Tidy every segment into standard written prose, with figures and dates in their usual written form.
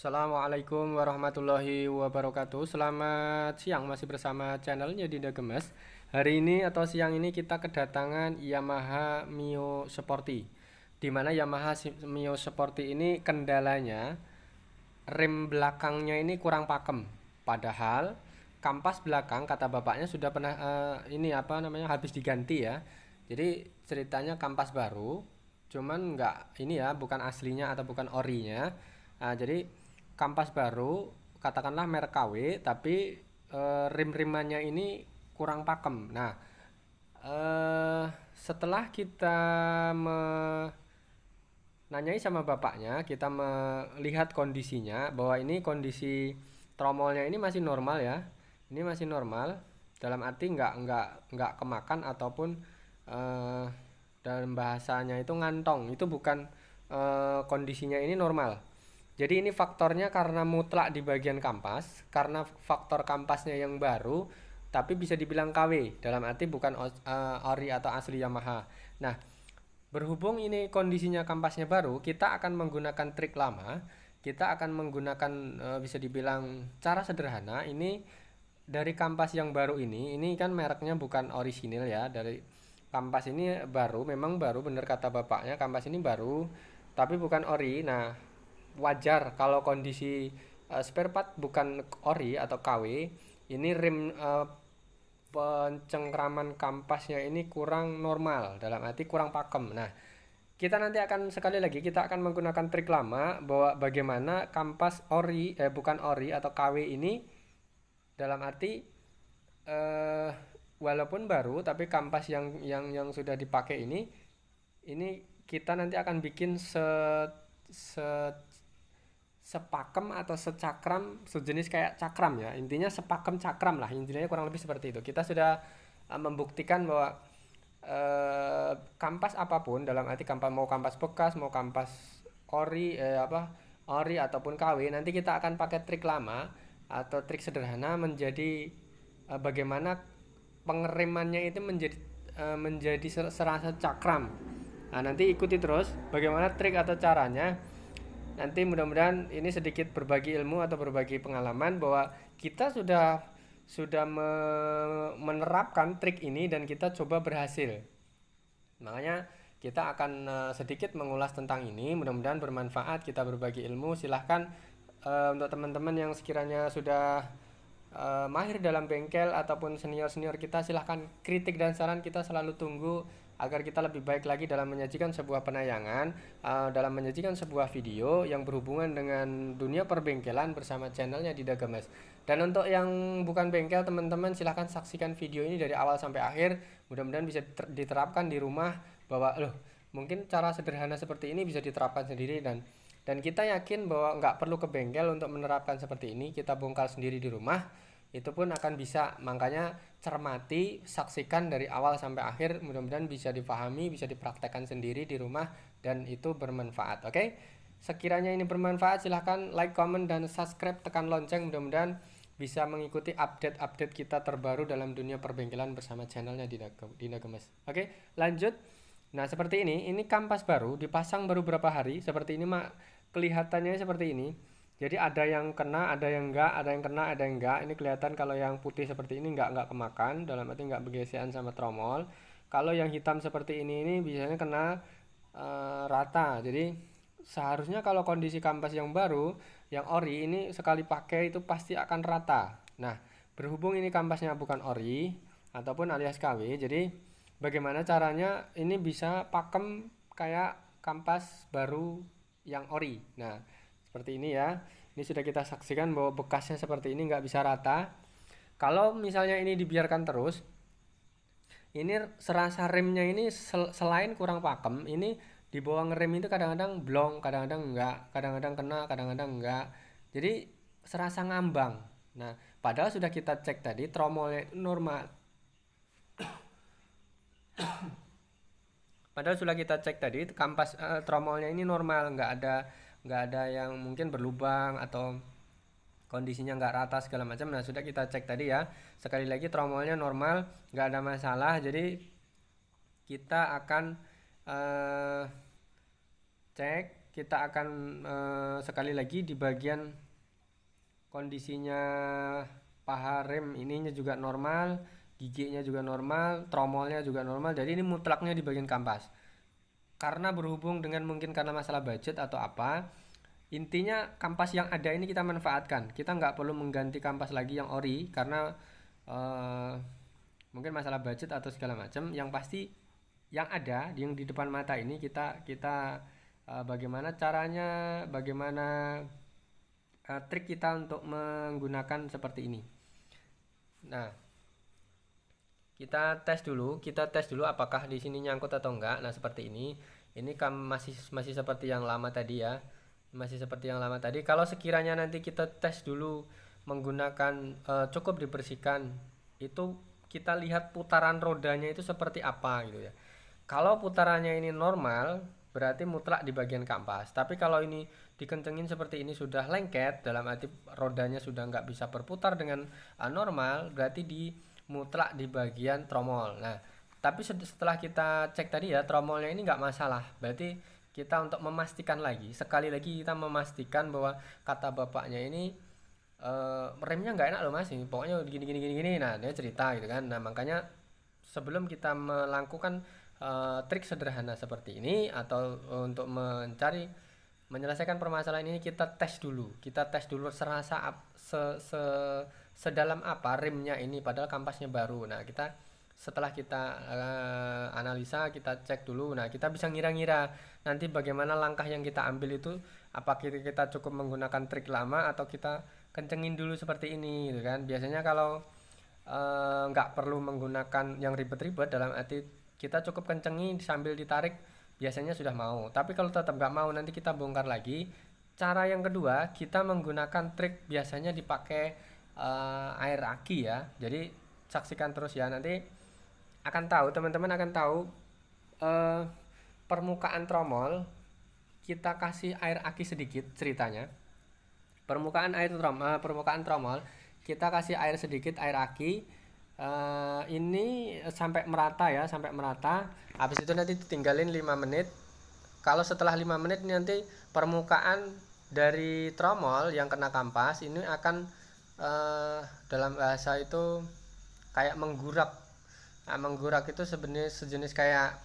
Assalamualaikum warahmatullahi wabarakatuh. Selamat siang, masih bersama channelnya Dinda Gemes. Hari ini atau siang ini kita kedatangan Yamaha Mio Sporty. Di mana Yamaha Mio Sporty ini kendalanya rem belakangnya ini kurang pakem. Padahal kampas belakang kata bapaknya sudah pernah ini apa namanya habis diganti ya. Jadi ceritanya kampas baru, cuman nggak ini ya, bukan aslinya atau bukan orinya. Nah, jadi kampas baru katakanlah merek KW tapi rim-rimannya ini kurang pakem. Nah, setelah kita nanyai sama bapaknya, kita melihat kondisinya bahwa ini kondisi tromolnya ini masih normal ya. Ini masih normal dalam arti nggak kemakan ataupun eh, dalam bahasanya itu ngantong. Itu bukan kondisinya ini normal. Jadi ini faktornya karena mutlak di bagian kampas, karena faktor kampasnya yang baru, tapi bisa dibilang KW, dalam arti bukan ori atau asli Yamaha. Nah, berhubung ini kondisinya kampasnya baru, kita akan menggunakan trik lama. Kita akan menggunakan bisa dibilang cara sederhana. Ini dari kampas yang baru ini kan mereknya bukan orisinil ya. Dari kampas ini baru, memang baru bener kata bapaknya, kampas ini baru, tapi bukan ori. Nah, wajar kalau kondisi spare part bukan ori atau KW, ini rim pencengkraman kampasnya ini kurang normal, dalam arti kurang pakem. Nah, kita nanti akan sekali lagi kita akan menggunakan trik lama bahwa bagaimana kampas ori bukan ori atau KW ini dalam arti eh, walaupun baru tapi kampas yang sudah dipakai ini kita nanti akan bikin se sepakem atau secakram, sejenis kayak cakram ya, intinya sepakem cakram lah, intinya kurang lebih seperti itu. Kita sudah membuktikan bahwa kampas apapun, dalam arti kampas mau kampas bekas mau kampas ori ataupun KW, nanti kita akan pakai trik lama atau trik sederhana menjadi bagaimana pengeremannya itu menjadi serasa cakram. Nah, nanti ikuti terus bagaimana trik atau caranya. Nanti mudah-mudahan ini sedikit berbagi ilmu atau berbagi pengalaman bahwa kita sudah menerapkan trik ini dan kita coba berhasil. Makanya kita akan sedikit mengulas tentang ini. Mudah-mudahan bermanfaat, kita berbagi ilmu. Silahkan untuk teman-teman yang sekiranya sudah mahir dalam bengkel ataupun senior-senior kita, silahkan kritik dan saran kita selalu tunggu agar kita lebih baik lagi dalam menyajikan sebuah penayangan, dalam menyajikan sebuah video yang berhubungan dengan dunia perbengkelan bersama channelnya Dida Gemes. Dan untuk yang bukan bengkel, teman-teman silahkan saksikan video ini dari awal sampai akhir. Mudah-mudahan bisa diterapkan di rumah bahwa loh, mungkin cara sederhana seperti ini bisa diterapkan sendiri dan kita yakin bahwa nggak perlu ke bengkel untuk menerapkan seperti ini. Kita bongkar sendiri di rumah, itu pun akan bisa. Makanya cermati, saksikan dari awal sampai akhir, mudah-mudahan bisa dipahami, bisa dipraktekkan sendiri di rumah dan itu bermanfaat. Oke, sekiranya ini bermanfaat silahkan like, comment, dan subscribe, tekan lonceng. Mudah-mudahan bisa mengikuti update-update kita terbaru dalam dunia perbengkelan bersama channelnya Dina Gemes. Oke, lanjut. Nah, seperti ini kampas baru dipasang baru berapa hari, seperti ini mak, kelihatannya seperti ini. Jadi ada yang kena, ada yang enggak, ada yang kena, ada yang enggak. Ini kelihatan kalau yang putih seperti ini enggak kemakan, dalam arti enggak bergesekan sama tromol. Kalau yang hitam seperti ini biasanya kena rata. Jadi seharusnya kalau kondisi kampas yang baru, yang ori ini sekali pakai itu pasti akan rata. Nah, berhubung ini kampasnya bukan ori ataupun alias KW, jadi bagaimana caranya ini bisa pakem kayak kampas baru yang ori. Nah, seperti ini ya. Ini sudah kita saksikan bahwa bekasnya seperti ini nggak bisa rata. Kalau misalnya ini dibiarkan terus, ini serasa remnya ini selain kurang pakem, ini di bawah ngerem itu kadang-kadang blong, kadang-kadang enggak, kadang-kadang kena, kadang-kadang enggak. Jadi serasa ngambang. Nah, padahal sudah kita cek tadi tromolnya itu normal. Padahal sudah kita cek tadi kampas tromolnya ini normal, nggak ada yang mungkin berlubang atau kondisinya nggak rata segala macam. Nah, sudah kita cek tadi ya. Sekali lagi tromolnya normal, nggak ada masalah. Jadi kita akan cek kita akan sekali lagi di bagian kondisinya paha rem ininya juga normal, giginya juga normal, tromolnya juga normal. Jadi ini mutlaknya di bagian kampas. Karena berhubung dengan mungkin karena masalah budget atau apa, intinya kampas yang ada ini kita manfaatkan. Kita nggak perlu mengganti kampas lagi yang ori karena eh, mungkin masalah budget atau segala macam. Yang pasti yang ada yang di depan mata ini kita kita bagaimana caranya, bagaimana trik kita untuk menggunakan seperti ini. Nah, kita tes dulu apakah di sini nyangkut atau enggak. Nah, seperti ini. Ini kan masih masih seperti yang lama tadi ya. Masih seperti yang lama tadi. Kalau sekiranya nanti kita tes dulu menggunakan cukup dibersihkan, itu kita lihat putaran rodanya itu seperti apa gitu ya. Kalau putarannya ini normal, berarti mutlak di bagian kampas. Tapi kalau ini dikencengin seperti ini sudah lengket, dalam arti rodanya sudah nggak bisa berputar dengan normal, berarti di mutlak di bagian tromol. Nah, tapi setelah kita cek tadi ya, tromolnya ini nggak masalah. Berarti kita untuk memastikan lagi, sekali lagi kita memastikan bahwa kata bapaknya ini remnya nggak enak loh mas, ini pokoknya gini gini gini gini. Nah, dia cerita gitu kan. Nah, makanya sebelum kita melakukan trik sederhana seperti ini atau untuk menyelesaikan permasalahan ini, kita tes dulu serasa sedalam apa rimnya ini padahal kampasnya baru. Nah, setelah kita analisa, kita cek dulu. Nah, kita bisa ngira-ngira nanti bagaimana langkah yang kita ambil itu, apa kita cukup menggunakan trik lama atau kita kencengin dulu seperti ini gitu kan. Biasanya kalau nggak perlu menggunakan yang ribet-ribet, dalam arti kita cukup kencengin sambil ditarik, biasanya sudah mau. Tapi kalau tetap nggak mau, nanti kita bongkar lagi. Cara yang kedua, kita menggunakan trik biasanya dipakai air aki ya. Jadi saksikan terus ya, nanti akan tahu, teman-teman akan tahu permukaan tromol kita kasih air aki sedikit. Ceritanya permukaan tromol kita kasih air sedikit, air aki ini sampai merata ya, sampai merata. Habis itu nanti ditinggalin 5 menit. Kalau setelah 5 menit nanti permukaan dari tromol yang kena kampas ini akan dalam bahasa itu kayak menggurak. Nah, menggurak itu sebenarnya sejenis kayak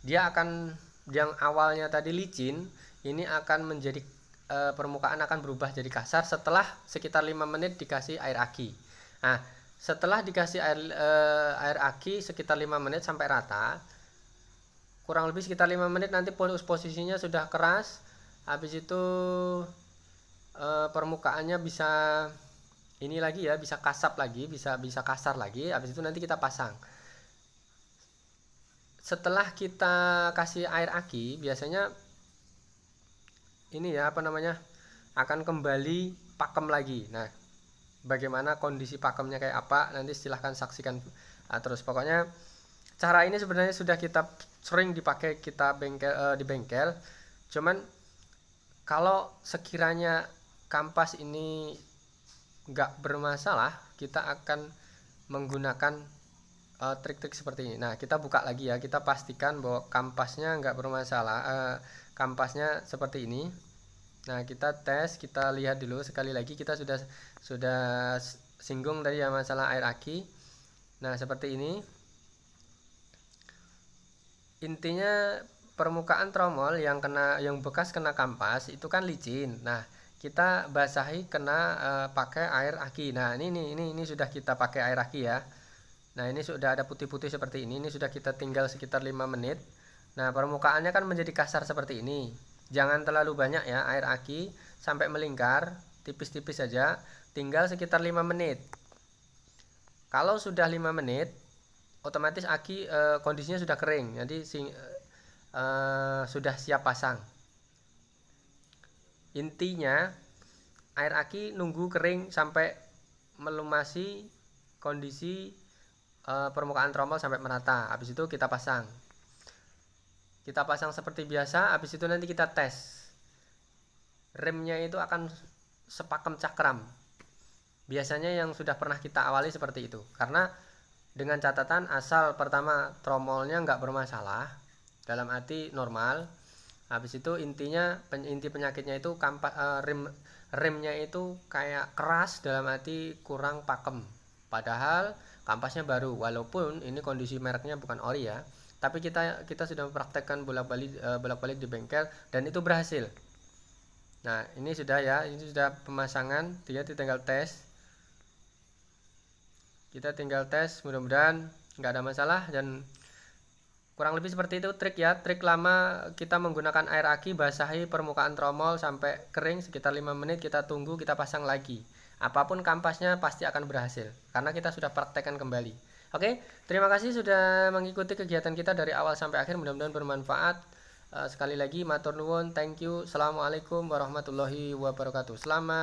dia akan, yang awalnya tadi licin ini akan menjadi permukaan akan berubah jadi kasar setelah sekitar 5 menit dikasih air aki. Nah, setelah dikasih air aki sekitar 5 menit sampai rata, kurang lebih sekitar 5 menit, nanti posisinya sudah keras. Habis itu permukaannya bisa ini lagi ya, bisa kasar lagi, bisa kasar lagi. Habis itu nanti kita pasang. Setelah kita kasih air aki, biasanya ini ya akan kembali pakem lagi. Nah, bagaimana kondisi pakemnya kayak apa, nanti silahkan saksikan terus. Pokoknya cara ini sebenarnya sudah kita sering dipakai kita di bengkel. Cuman kalau sekiranya kampas ini nggak bermasalah, kita akan menggunakan trik-trik seperti ini. Nah, kita buka lagi ya, kita pastikan bahwa kampasnya nggak bermasalah, kampasnya seperti ini. Nah, kita tes, kita lihat dulu sekali lagi. Kita sudah singgung tadi ya masalah air aki. Nah, seperti ini. Intinya permukaan tromol yang bekas kena kampas itu kan licin. Nah, kita basahi pakai air aki. Nah, ini sudah kita pakai air aki ya. Nah, ini sudah ada putih-putih seperti ini. Ini sudah kita tinggal sekitar 5 menit. Nah, permukaannya kan menjadi kasar seperti ini. Jangan terlalu banyak ya air aki, sampai melingkar, tipis-tipis saja. Tinggal sekitar 5 menit. Kalau sudah 5 menit, otomatis aki kondisinya sudah kering. Jadi sudah siap pasang. Intinya air aki nunggu kering sampai melumasi kondisi permukaan tromol sampai merata. Habis itu kita pasang. Kita pasang seperti biasa. Habis itu nanti kita tes. Remnya itu akan sepakem cakram. Biasanya yang sudah pernah kita awali seperti itu. Karena dengan catatan asal pertama tromolnya nggak bermasalah, dalam arti normal. Habis itu inti penyakitnya itu remnya itu kayak keras, dalam arti kurang pakem. Padahal kampasnya baru, walaupun ini kondisi mereknya bukan ori ya, tapi kita sudah mempraktekkan bolak-balik di bengkel dan itu berhasil. Nah, ini sudah ya, ini sudah pemasangan, kita tinggal tes. Kita tinggal tes, mudah-mudahan nggak ada masalah. Dan kurang lebih seperti itu trik ya. Trik lama kita menggunakan air aki, basahi permukaan tromol sampai kering sekitar 5 menit, kita tunggu, kita pasang lagi. Apapun kampasnya pasti akan berhasil karena kita sudah praktekkan kembali. Oke, terima kasih sudah mengikuti kegiatan kita dari awal sampai akhir, mudah-mudahan bermanfaat. Sekali lagi matur nuwun, thank you. Assalamualaikum warahmatullahi wabarakatuh. Selamat